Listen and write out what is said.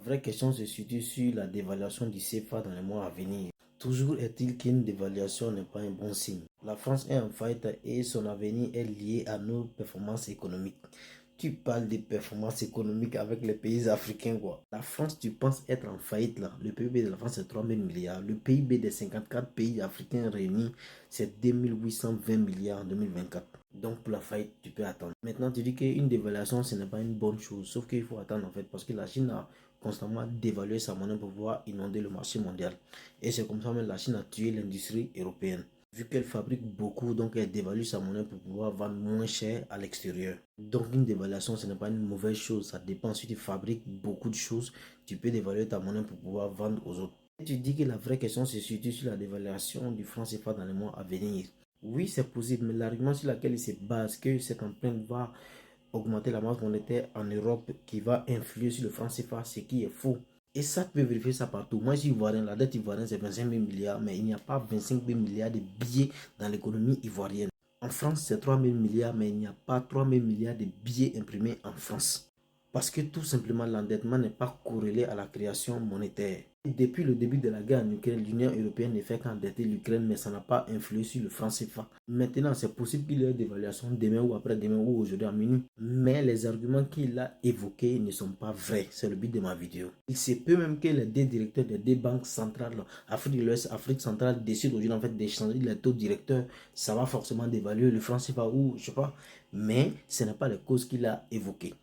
La vraie question se situe sur la dévaluation du CFA dans les mois à venir. Toujours est-il qu'une dévaluation n'est pas un bon signe. La France est en faillite et son avenir est lié à nos performances économiques. Tu parles de performances économiques avec les pays africains, quoi. La France, tu penses être en faillite là. Le PIB de la France, c'est 3 000 milliards. Le PIB des 54 pays africains réunis, c'est 2 820 milliards en 2024. Donc pour la faillite, tu peux attendre. Maintenant, tu dis qu'une dévaluation, ce n'est pas une bonne chose. Sauf qu'il faut attendre en fait, parce que la Chine a constamment dévalué sa monnaie pour pouvoir inonder le marché mondial. Et c'est comme ça que la Chine a tué l'industrie européenne. Vu qu'elle fabrique beaucoup, donc elle dévalue sa monnaie pour pouvoir vendre moins cher à l'extérieur. Donc une dévaluation, ce n'est pas une mauvaise chose. Ça dépend si tu fabriques beaucoup de choses, tu peux dévaluer ta monnaie pour pouvoir vendre aux autres. Et tu dis que la vraie question se situe sur la dévaluation du franc CFA dans les mois à venir. Oui, c'est possible, mais l'argument sur lequel il se base, que cette empreinte va augmenter la masse monétaire en Europe qui va influer sur le franc CFA, ce qui est faux. Et ça, tu peux vérifier ça partout. Moi, je suis ivoirien, la dette ivoirienne, c'est 25 000 milliards, mais il n'y a pas 25 000 milliards de billets dans l'économie ivoirienne. En France, c'est 3 000 milliards, mais il n'y a pas 3 000 milliards de billets imprimés en France. Parce que tout simplement, l'endettement n'est pas corrélé à la création monétaire. Depuis le début de la guerre en Ukraine, l'Union européenne ne fait qu'endetter l'Ukraine, mais ça n'a pas influé sur le franc CFA. Maintenant, c'est possible qu'il y ait une dévaluation demain ou après-demain ou aujourd'hui à minuit. Mais les arguments qu'il a évoqués ne sont pas vrais. C'est le but de ma vidéo. Il se peut même que les deux directeurs des deux banques centrales, Afrique de l'Ouest, Afrique centrale, décident aujourd'hui en fait d'échanger les taux directeurs. Ça va forcément dévaluer le franc CFA ou je sais pas. Mais ce n'est pas les causes qu'il a évoquées.